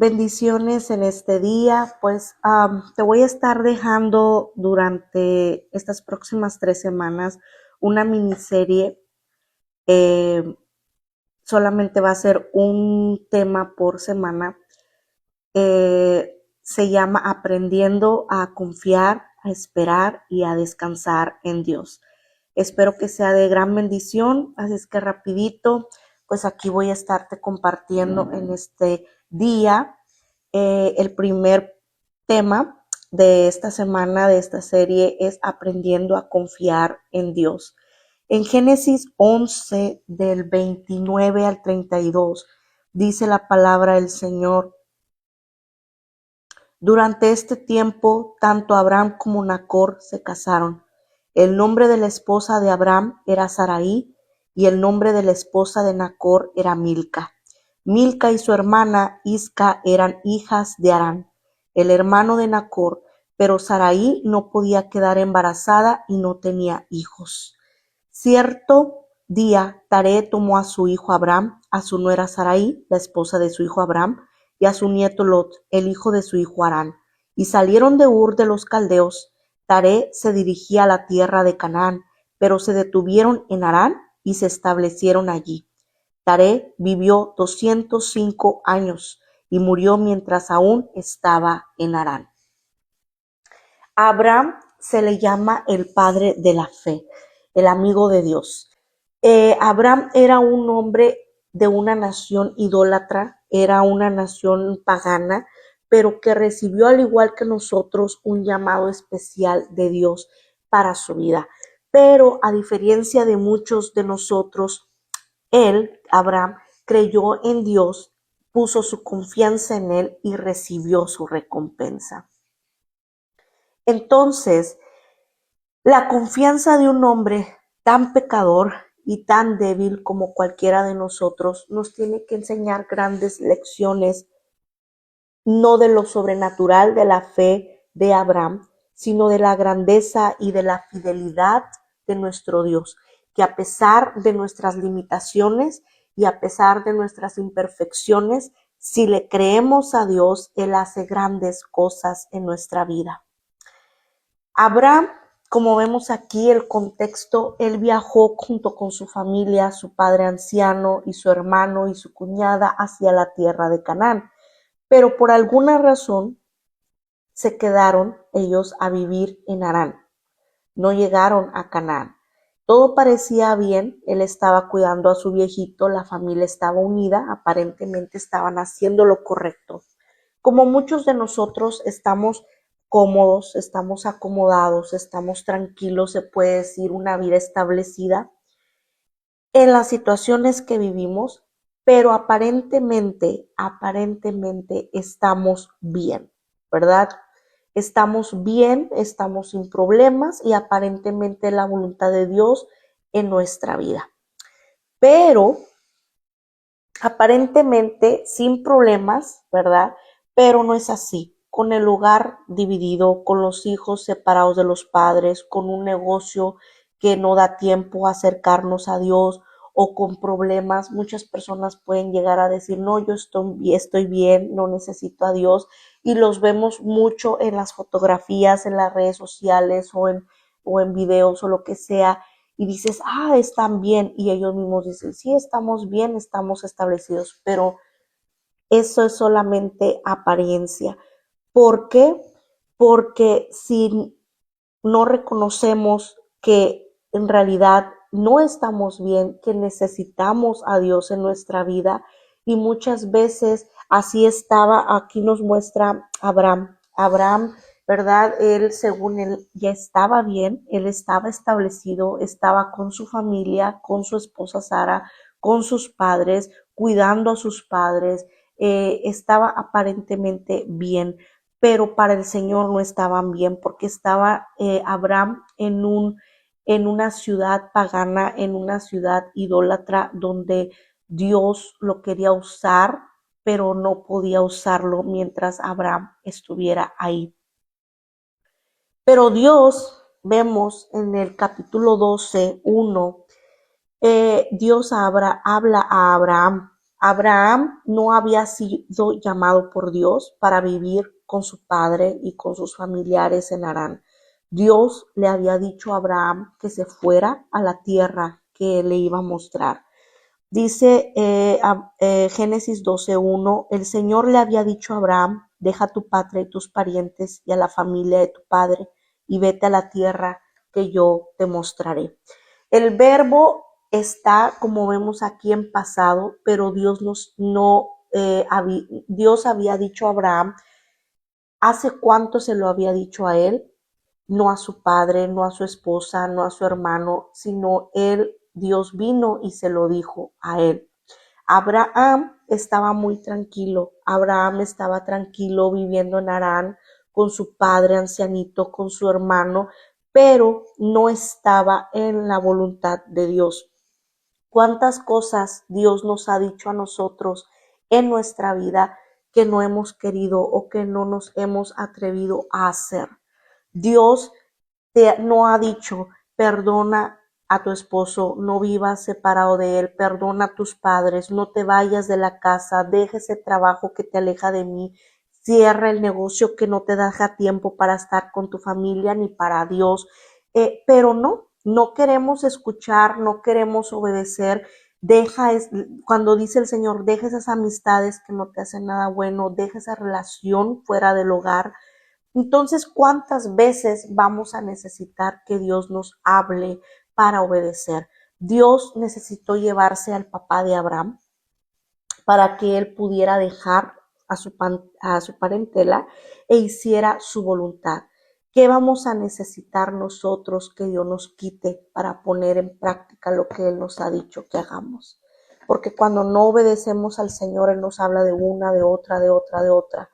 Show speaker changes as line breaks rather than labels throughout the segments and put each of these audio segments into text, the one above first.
Bendiciones en este día. Pues te voy a estar dejando durante estas próximas 3 semanas una miniserie. Solamente va a ser un tema por semana. Se llama Aprendiendo a confiar, a esperar y a descansar en Dios. Espero que sea de gran bendición, así es que rapidito, pues aquí voy a estarte compartiendo en este día el primer tema de esta semana, de esta serie, es Aprendiendo a confiar en Dios. En Génesis 11, del 29 al 32, dice la palabra del Señor: durante este tiempo, tanto Abraham como Nacor se casaron. El nombre de la esposa de Abraham era Sarai y el nombre de la esposa de Nacor era Milca. Milca y su hermana Isca eran hijas de Harán, el hermano de Nacor, pero Sarai no podía quedar embarazada y no tenía hijos. Cierto día, Taré tomó a su hijo Abraham, a su nuera Sarai, la esposa de su hijo Abraham, y a su nieto Lot, el hijo de su hijo Harán, y salieron de Ur de los Caldeos. Taré se dirigía a la tierra de Canaán, pero se detuvieron en Harán y se establecieron allí. Taré vivió 205 años y murió mientras aún estaba en Harán. A Abraham se le llama el padre de la fe, el amigo de Dios. Abraham era un hombre de una nación idólatra, era una nación pagana, pero que recibió, al igual que nosotros, un llamado especial de Dios para su vida. Pero a diferencia de muchos de nosotros, Abraham, creyó en Dios, puso su confianza en él y recibió su recompensa. Entonces, la confianza de un hombre tan pecador y tan débil como cualquiera de nosotros nos tiene que enseñar grandes lecciones, no de lo sobrenatural de la fe de Abraham, sino de la grandeza y de la fidelidad de nuestro Dios, que a pesar de nuestras limitaciones y a pesar de nuestras imperfecciones, si le creemos a Dios, Él hace grandes cosas en nuestra vida. Abraham, como vemos aquí el contexto, él viajó junto con su familia, su padre anciano y su hermano y su cuñada hacia la tierra de Canaán, pero por alguna razón se quedaron ellos a vivir en Harán, no llegaron a Canaán. Todo parecía bien, él estaba cuidando a su viejito, la familia estaba unida, aparentemente estaban haciendo lo correcto. Como muchos de nosotros estamos cómodos, estamos acomodados, estamos tranquilos, se puede decir una vida establecida en las situaciones que vivimos, pero aparentemente estamos bien, ¿verdad? Estamos bien, estamos sin problemas y aparentemente la voluntad de Dios en nuestra vida. Pero aparentemente sin problemas, ¿verdad? Pero no es así. Con el hogar dividido, con los hijos separados de los padres, con un negocio que no da tiempo a acercarnos a Dios, o con problemas, muchas personas pueden llegar a decir: no, yo estoy bien, no necesito a Dios, y los vemos mucho en las fotografías, en las redes sociales o en videos o lo que sea, y dices: están bien, y ellos mismos dicen: sí, estamos bien, estamos establecidos, pero eso es solamente apariencia. ¿Por qué? Porque si no reconocemos que en realidad no estamos bien, que necesitamos a Dios en nuestra vida, y muchas veces así estaba, aquí nos muestra Abraham, ¿verdad? Él, según él, ya estaba bien, él estaba establecido, estaba con su familia, con su esposa Sara, con sus padres, cuidando a sus padres, estaba aparentemente bien, pero para el Señor no estaban bien, porque estaba Abraham en una ciudad pagana, en una ciudad idólatra, donde Dios lo quería usar, pero no podía usarlo mientras Abraham estuviera ahí. Pero Dios, vemos en el capítulo 12, 1, Dios habla a Abraham Abraham no había sido llamado por Dios para vivir con su padre y con sus familiares en Harán. Dios le había dicho a Abraham que se fuera a la tierra que le iba a mostrar. Dice Génesis 12:1, el Señor le había dicho a Abraham, deja tu patria y tus parientes y a la familia de tu padre y vete a la tierra que yo te mostraré. El verbo está, como vemos aquí, en pasado, pero Dios había dicho a Abraham, ¿hace cuánto se lo había dicho a él? No a su padre, no a su esposa, no a su hermano, sino él, Dios vino y se lo dijo a él. Abraham estaba muy tranquilo. Abraham estaba tranquilo viviendo en Harán con su padre ancianito, con su hermano, pero no estaba en la voluntad de Dios. ¿Cuántas cosas Dios nos ha dicho a nosotros en nuestra vida que no hemos querido o que no nos hemos atrevido a hacer? Dios no ha dicho, perdona a tu esposo, no vivas separado de él, perdona a tus padres, no te vayas de la casa, deja ese trabajo que te aleja de mí, cierra el negocio que no te deja tiempo para estar con tu familia ni para Dios. Pero no queremos escuchar, no queremos obedecer. Cuando dice el Señor, deja esas amistades que no te hacen nada bueno, deja esa relación fuera del hogar. Entonces, ¿cuántas veces vamos a necesitar que Dios nos hable para obedecer? Dios necesitó llevarse al papá de Abraham para que él pudiera dejar a su parentela e hiciera su voluntad. ¿Qué vamos a necesitar nosotros que Dios nos quite para poner en práctica lo que Él nos ha dicho que hagamos? Porque cuando no obedecemos al Señor, Él nos habla de una, de otra, de otra, de otra.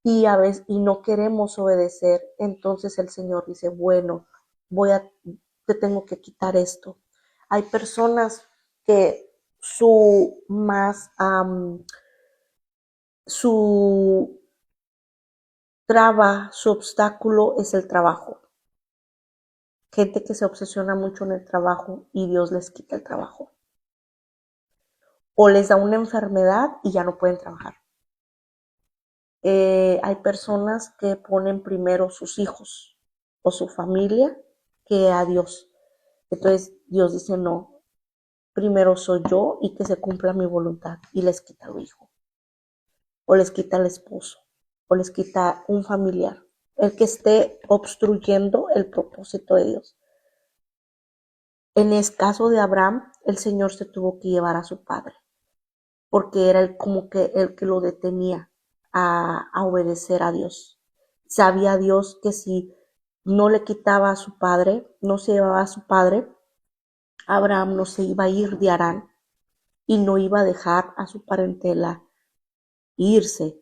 Y no queremos obedecer, entonces el Señor dice, bueno, te tengo que quitar esto. Hay personas que su traba, su obstáculo es el trabajo. Gente que se obsesiona mucho en el trabajo y Dios les quita el trabajo. O les da una enfermedad y ya no pueden trabajar. Hay personas que ponen primero sus hijos o su familia que a Dios. Entonces Dios dice, no, primero soy yo y que se cumpla mi voluntad. Y les quita el hijo, o les quita el esposo, o les quita un familiar, el que esté obstruyendo el propósito de Dios. En el caso de Abraham, el Señor se tuvo que llevar a su padre, porque era como que el que lo detenía a obedecer a Dios. Sabía Dios que si no le quitaba a su padre, no se llevaba a su padre, Abraham no se iba a ir de Harán y no iba a dejar a su parentela irse.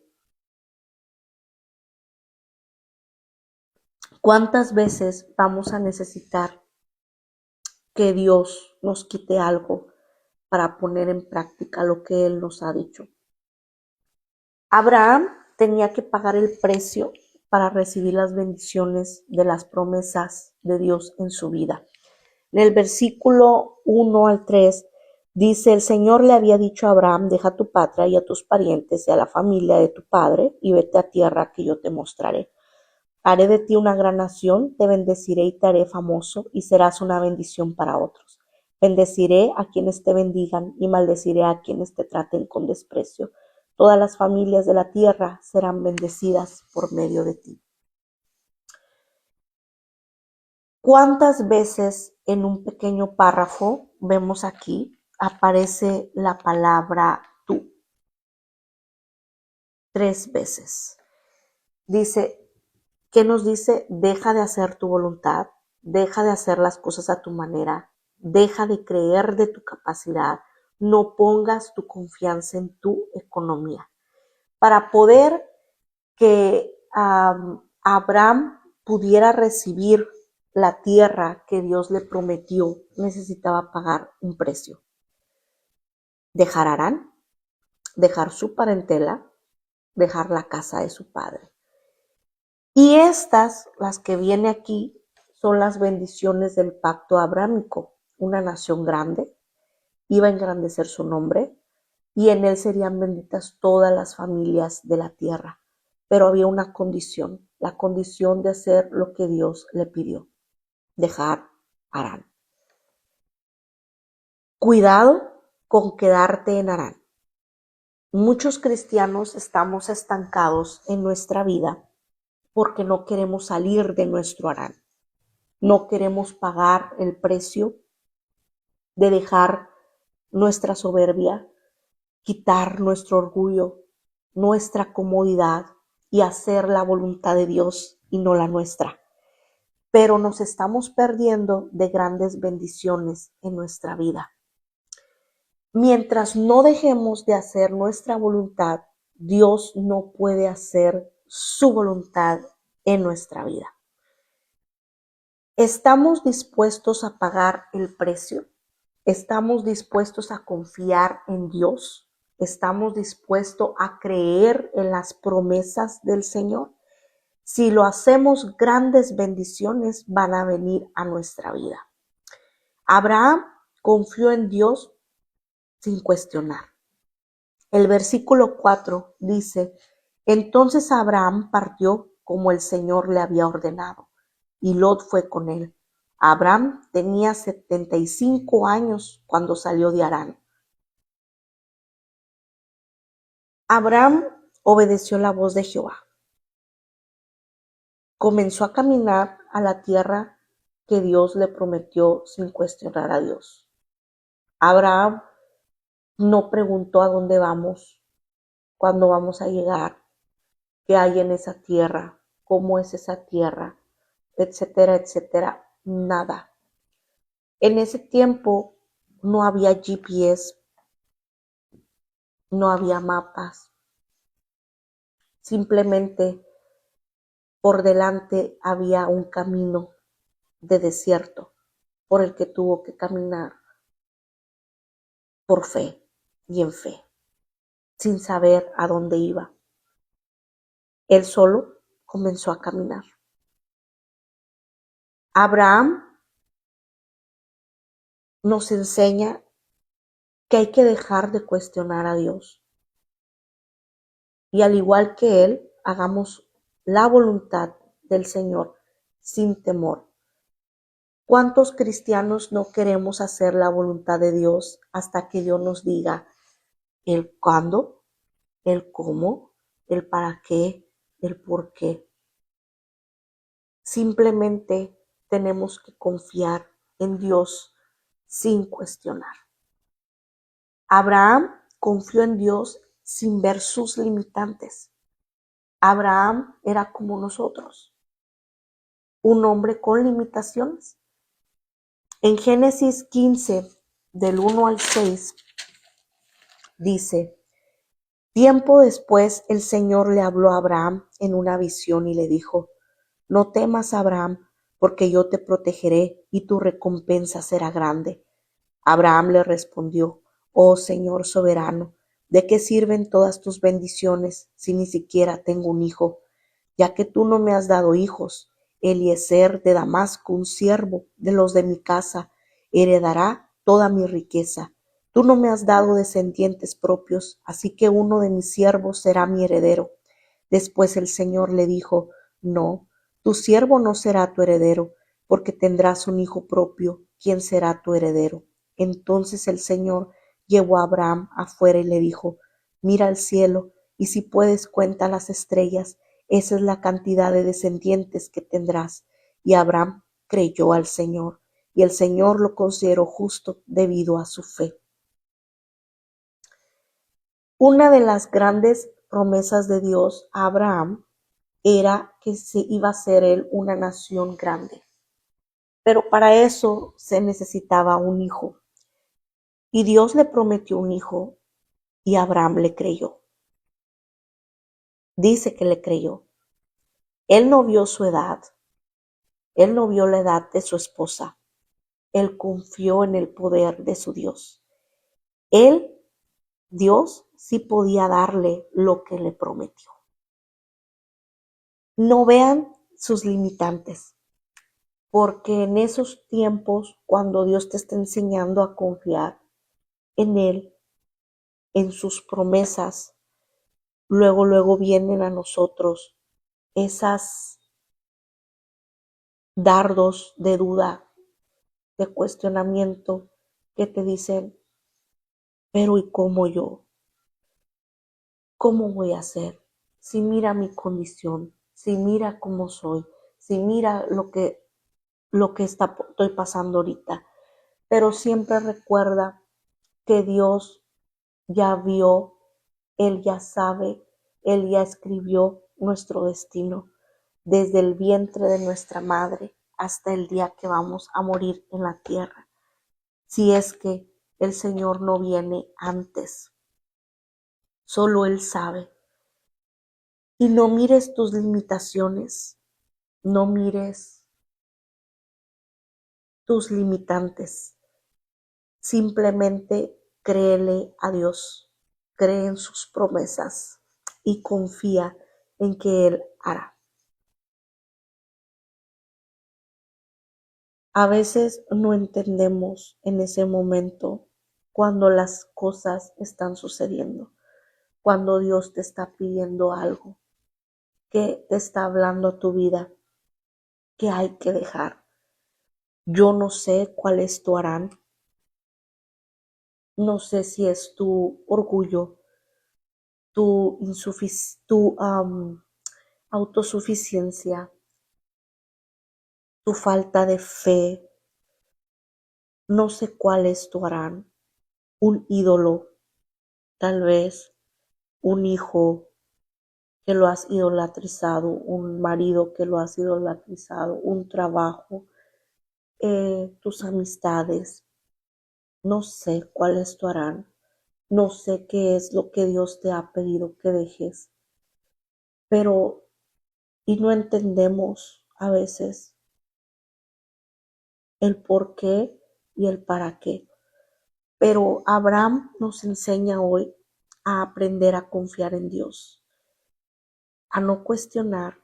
¿Cuántas veces vamos a necesitar que Dios nos quite algo para poner en práctica lo que Él nos ha dicho? Abraham tenía que pagar el precio para recibir las bendiciones de las promesas de Dios en su vida. En el versículo 1 al 3 dice, el Señor le había dicho a Abraham, deja a tu patria y a tus parientes y a la familia de tu padre y vete a tierra que yo te mostraré. Haré de ti una gran nación, te bendeciré y te haré famoso y serás una bendición para otros. Bendeciré a quienes te bendigan y maldeciré a quienes te traten con desprecio. Todas las familias de la tierra serán bendecidas por medio de ti. ¿Cuántas veces en un pequeño párrafo, vemos aquí, aparece la palabra tú? 3 veces. Dice, ¿qué nos dice? Deja de hacer tu voluntad, deja de hacer las cosas a tu manera, deja de creer de tu capacidad, no pongas tu confianza en tu economía. Para poder que Abraham pudiera recibir la tierra que Dios le prometió, necesitaba pagar un precio. Dejar Harán, dejar su parentela, dejar la casa de su padre. Y estas, las que viene aquí, son las bendiciones del pacto abrámico. Una nación grande, iba a engrandecer su nombre, y en él serían benditas todas las familias de la tierra. Pero había una condición, la condición de hacer lo que Dios le pidió, dejar Harán. Cuidado con quedarte en Harán. Muchos cristianos estamos estancados en nuestra vida porque no queremos salir de nuestro Harán. No queremos pagar el precio de dejar nuestra soberbia, quitar nuestro orgullo, nuestra comodidad y hacer la voluntad de Dios y no la nuestra. Pero nos estamos perdiendo de grandes bendiciones en nuestra vida. Mientras no dejemos de hacer nuestra voluntad, Dios no puede hacer su voluntad en nuestra vida. ¿Estamos dispuestos a pagar el precio? ¿Estamos dispuestos a confiar en Dios? ¿Estamos dispuestos a creer en las promesas del Señor? Si lo hacemos, grandes bendiciones van a venir a nuestra vida. Abraham confió en Dios sin cuestionar. El versículo 4 dice: entonces Abraham partió como el Señor le había ordenado, y Lot fue con él. Abraham tenía 75 años cuando salió de Harán. Abraham obedeció la voz de Jehová. Comenzó a caminar a la tierra que Dios le prometió sin cuestionar a Dios. Abraham no preguntó a dónde vamos, cuándo vamos a llegar, qué hay en esa tierra, cómo es esa tierra, etcétera, etcétera, nada. En ese tiempo no había GPS, no había mapas, simplemente por delante había un camino de desierto por el que tuvo que caminar por fe y en fe, sin saber a dónde iba. Él solo comenzó a caminar. Abraham nos enseña que hay que dejar de cuestionar a Dios. Y al igual que Él, hagamos la voluntad del Señor sin temor. ¿Cuántos cristianos no queremos hacer la voluntad de Dios hasta que Dios nos diga el cuándo, el cómo, el para qué, el por qué? Simplemente tenemos que confiar en Dios sin cuestionar. Abraham confió en Dios sin ver sus limitantes. Abraham era como nosotros, un hombre con limitaciones. En Génesis 15, del 1 al 6, dice: tiempo después el Señor le habló a Abraham en una visión y le dijo: no temas, Abraham, porque yo te protegeré y tu recompensa será grande. Abraham le respondió: oh Señor soberano, ¿de qué sirven todas tus bendiciones si ni siquiera tengo un hijo? Ya que tú no me has dado hijos, Eliezer de Damasco, un siervo de los de mi casa, heredará toda mi riqueza. Tú no me has dado descendientes propios, así que uno de mis siervos será mi heredero. Después el Señor le dijo: no, tu siervo no será tu heredero, porque tendrás un hijo propio, quien será tu heredero. Entonces el Señor llevó a Abraham afuera y le dijo: mira al cielo, y si puedes cuenta las estrellas, esa es la cantidad de descendientes que tendrás. Y Abraham creyó al Señor, y el Señor lo consideró justo debido a su fe. Una de las grandes promesas de Dios a Abraham era que se iba a ser él una nación grande. Pero para eso se necesitaba un hijo. Y Dios le prometió un hijo y Abraham le creyó. Dice que le creyó. Él no vio su edad. Él no vio la edad de su esposa. Él confió en el poder de su Dios. Él, Dios, sí podía darle lo que le prometió. No vean sus limitantes, porque en esos tiempos, cuando Dios te está enseñando a confiar en Él, en sus promesas, luego vienen a nosotros esas dardos de duda, de cuestionamiento que te dicen, pero ¿y cómo yo? ¿Cómo voy a hacer? Si mira mi condición, si mira cómo soy, si mira estoy pasando ahorita. Pero siempre recuerda que Dios ya vio, Él ya sabe, Él ya escribió nuestro destino desde el vientre de nuestra madre hasta el día que vamos a morir en la tierra. Si es que el Señor no viene antes, solo Él sabe. Y no mires tus limitaciones, no mires tus limitantes. Simplemente créele a Dios, cree en sus promesas y confía en que Él hará. A veces no entendemos en ese momento cuando las cosas están sucediendo, cuando Dios te está pidiendo algo, que te está hablando a tu vida, que hay que dejar. Yo no sé cuál es tu harán, no sé si es tu orgullo, tu autosuficiencia, tu falta de fe, no sé cuál es tu harán, un ídolo, tal vez un hijo que lo has idolatrizado, un marido que lo has idolatrizado, un trabajo, tus amistades, no sé cuáles tu harán, no sé qué es lo que Dios te ha pedido que dejes, pero y no entendemos a veces el por qué y el para qué. Pero Abraham nos enseña hoy a aprender a confiar en Dios, a no cuestionar,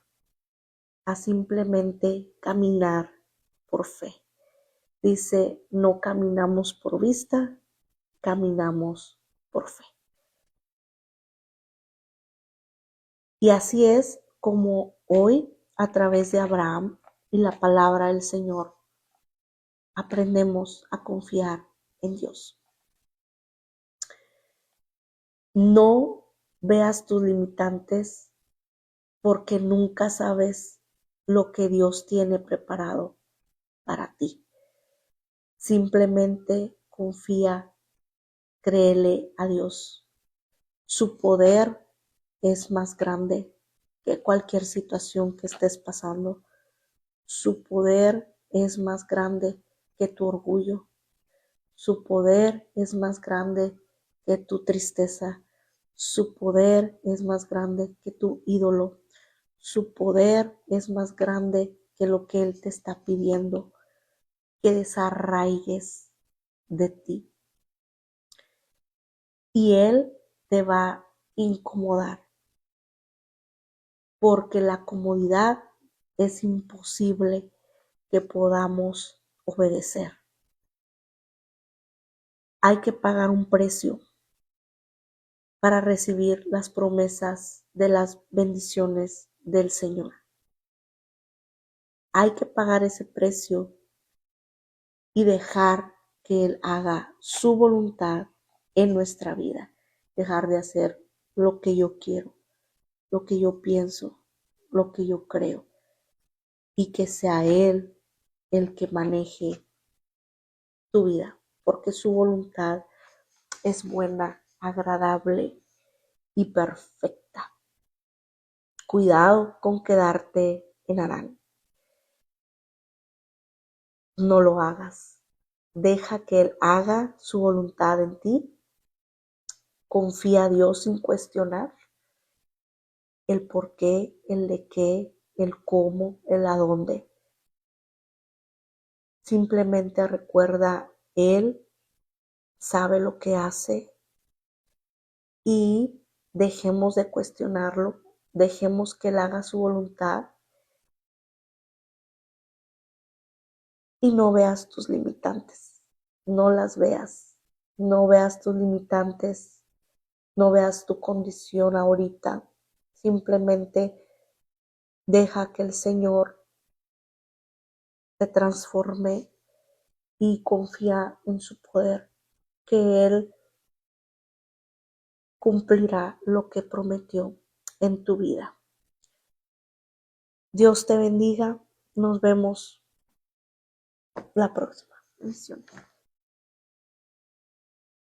a simplemente caminar por fe. Dice, no caminamos por vista, caminamos por fe. Y así es como hoy, a través de Abraham y la palabra del Señor, aprendemos a confiar en Dios. No veas tus limitantes porque nunca sabes lo que Dios tiene preparado para ti. Simplemente confía, créele a Dios. Su poder es más grande que cualquier situación que estés pasando. Su poder es más grande que tu orgullo. Su poder es más grande que tu tristeza. Su poder es más grande que tu ídolo. Su poder es más grande que lo que Él te está pidiendo, que desarraigues de ti. Y Él te va a incomodar, porque la comodidad es imposible que podamos obedecer. Hay que pagar un precio para recibir las promesas de las bendiciones del Señor. Hay que pagar ese precio y dejar que Él haga su voluntad en nuestra vida. Dejar de hacer lo que yo quiero, lo que yo pienso, lo que yo creo. Y que sea Él el que maneje tu vida. Porque su voluntad es buena, agradable y perfecta. Cuidado con quedarte en Harán. No lo hagas. Deja que Él haga su voluntad en ti. Confía a Dios sin cuestionar el por qué, el de qué, el cómo, el a dónde. Simplemente recuerda, Él sabe lo que hace y dejemos de cuestionarlo, dejemos que Él haga su voluntad y no veas tus limitantes, no las veas, no veas tus limitantes, No veas tu condición ahorita. Simplemente deja que el Señor te transforme y confía en su poder, que Él cumplirá lo que prometió en tu vida. Dios te bendiga. Nos vemos la próxima misión.